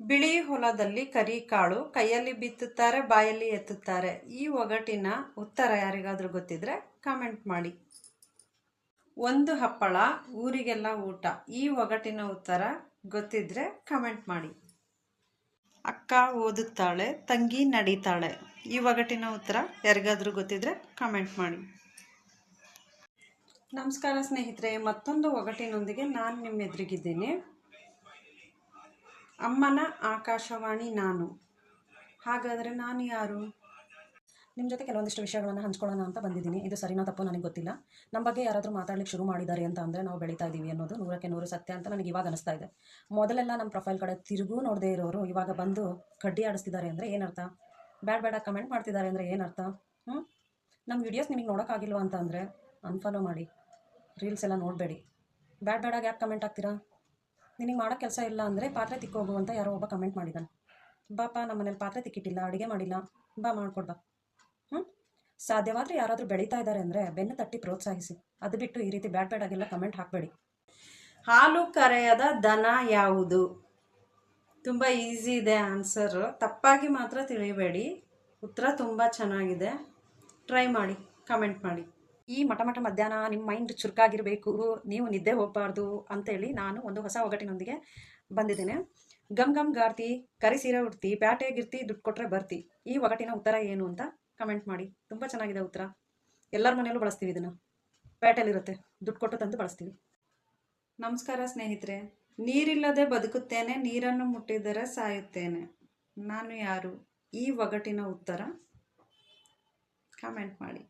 ಬಿಳಿ ಹೊಲದಲ್ಲಿ ಕರಿ ಕಾಳು ಕೈಯಲ್ಲಿ ಬಿತ್ತುತ್ತಾರೆ ಬಾಯಲ್ಲಿ ಎತ್ತುತ್ತಾರೆ. ಈ ಒಗಟಿನ ಉತ್ತರ ಯಾರಿಗಾದ್ರೂ ಗೊತ್ತಿದ್ರೆ ಕಾಮೆಂಟ್ ಮಾಡಿ. ಒಂದು ಹಪ್ಪಳ ಊರಿಗೆಲ್ಲ ಊಟ. ಈ ಒಗಟಿನ ಉತ್ತರ ಗೊತ್ತಿದ್ರೆ ಕಾಮೆಂಟ್ ಮಾಡಿ. ಅಕ್ಕ ಓದುತ್ತಾಳೆ, ತಂಗಿ ನಡೀತಾಳೆ. ಈ ಒಗಟಿನ ಉತ್ತರ ಯಾರಿಗಾದ್ರೂ ಗೊತ್ತಿದ್ರೆ ಕಾಮೆಂಟ್ ಮಾಡಿ. ನಮಸ್ಕಾರ ಸ್ನೇಹಿತರೆ, ಮತ್ತೊಂದು ಒಗಟಿನೊಂದಿಗೆ ನಾನು ನಿಮ್ಮ ಎದುರಿಗಿದ್ದೀನಿ. ಅಮ್ಮನ ಆಕಾಶವಾಣಿ ನಾನು. ಹಾಗಾದರೆ ನಾನು ಯಾರು? ನಿಮ್ಮ ಜೊತೆ ಕೆಲವೊಂದಿಷ್ಟು ವಿಷಯಗಳನ್ನು ಹಂಚ್ಕೊಳ್ಳೋಣ ಅಂತ ಬಂದಿದ್ದೀನಿ. ಇದು ಸರಿನೋ ತಪ್ಪೋ ನನಗೆ ಗೊತ್ತಿಲ್ಲ. ನಮ್ಮ ಬಗ್ಗೆ ಯಾರಾದರೂ ಮಾತಾಡ್ಲಿಕ್ಕೆ ಶುರು ಮಾಡಿದ್ದಾರೆ ಅಂತ ಅಂದರೆ ನಾವು ಬೆಳೀತಾ ಇದ್ದೀವಿ ಅನ್ನೋದು 100ಕ್ಕೆ 100 ಸತ್ಯ ಅಂತ ನನಗೆ ಇವಾಗ ಅನಿಸ್ತಾ ಇದೆ. ಮೊದಲೆಲ್ಲ ನಮ್ಮ ಪ್ರೊಫೈಲ್ ಕಡೆ ತಿರುಗೂ ನೋಡದೇ ಇರೋರು ಇವಾಗ ಬಂದು ಕಡ್ಡಿ ಆಡಿಸ್ತಿದ್ದಾರೆ ಅಂದರೆ ಏನರ್ಥ? ಬೇಡ ಕಮೆಂಟ್ ಮಾಡ್ತಿದ್ದಾರೆ ಅಂದರೆ ಏನರ್ಥ? ನಮ್ಮ ವೀಡಿಯೋಸ್ ನಿಮಗೆ ನೋಡೋಕ್ಕಾಗಿಲ್ವ ಅಂತ ಅಂದರೆ ಅನ್ಫಾಲೋ ಮಾಡಿ. ರೀಲ್ಸ್ ಎಲ್ಲ ನೋಡಬೇಡಿ. ಬೇಡ ಯಾಕೆ ಕಮೆಂಟ್ ಆಗ್ತೀರಾ? ನಿನಗೆ ಮಾಡೋ ಕೆಲಸ ಇಲ್ಲ ಅಂದರೆ ಪಾತ್ರೆ ತಿಕ್ಕೋಗು ಅಂತ ಯಾರೋ ಒಬ್ಬ ಕಮೆಂಟ್ ಮಾಡಿದ್ದಾನೆ. ಬಾಪ, ನಮ್ಮ ಮನೇಲಿ ಪಾತ್ರೆ ತಿಕ್ಕಿಟ್ಟಿಲ್ಲ, ಅಡುಗೆ ಮಾಡಿಲ್ಲ, ಬಾ ಮಾಡ್ಕೊಡ್ಬಾ. ಸಾಧ್ಯವಾದರೆ ಯಾರಾದರೂ ಬೆಳೀತಾ ಇದ್ದಾರೆ ಅಂದರೆ ಬೆನ್ನು ತಟ್ಟಿ ಪ್ರೋತ್ಸಾಹಿಸಿ. ಅದು ಬಿಟ್ಟು ಈ ರೀತಿ ಬೇಡಾಗೆಲ್ಲ ಕಮೆಂಟ್ ಹಾಕಬೇಡಿ. ಹಾಲು ಕರೆಯದ ದನ ಯಾವುದು? ತುಂಬ ಈಸಿ ಇದೆ ಆನ್ಸರು. ತಪ್ಪಾಗಿ ಮಾತ್ರ ತಿಳಿಬೇಡಿ. ಉತ್ತರ ತುಂಬ ಚೆನ್ನಾಗಿದೆ. ಟ್ರೈ ಮಾಡಿ, ಕಮೆಂಟ್ ಮಾಡಿ. ಈ ಮಠ ಮಧ್ಯಾಹ್ನ ನಿಮ್ಮ ಮೈಂಡ್ ಚುರುಕಾಗಿರಬೇಕು, ನೀವು ನಿದ್ದೆ ಹೋಗಬಾರ್ದು ಅಂತೇಳಿ ನಾನು ಒಂದು ಹೊಸ ಒಗಟಿನೊಂದಿಗೆ ಬಂದಿದ್ದೇನೆ. ಗಮ್ ಗಾರ್ತಿ, ಕರಿ ಸೀರೆ ಉಡ್ತಿ, ಪ್ಯಾಟೆಗಿರ್ತಿ, ದುಡ್ಡು ಕೊಟ್ಟರೆ ಬರ್ತಿ. ಈ ಒಗಟಿನ ಉತ್ತರ ಏನು ಅಂತ ಕಮೆಂಟ್ ಮಾಡಿ. ತುಂಬ ಚೆನ್ನಾಗಿದೆ ಉತ್ತರ. ಎಲ್ಲರ ಮನೆಯಲ್ಲೂ ಬಳಸ್ತೀವಿ ಇದನ್ನು. ಪ್ಯಾಟೆಲಿರುತ್ತೆ, ದುಡ್ಡು ಕೊಟ್ಟು ತಂದು ಬಳಸ್ತೀವಿ. ನಮಸ್ಕಾರ ಸ್ನೇಹಿತರೆ. ನೀರಿಲ್ಲದೆ ಬದುಕುತ್ತೇನೆ, ನೀರನ್ನು ಮುಟ್ಟಿದರೆ ಸಾಯುತ್ತೇನೆ. ನಾನು ಯಾರು? ಈ ಒಗಟಿನ ಉತ್ತರ ಕಾಮೆಂಟ್ ಮಾಡಿ.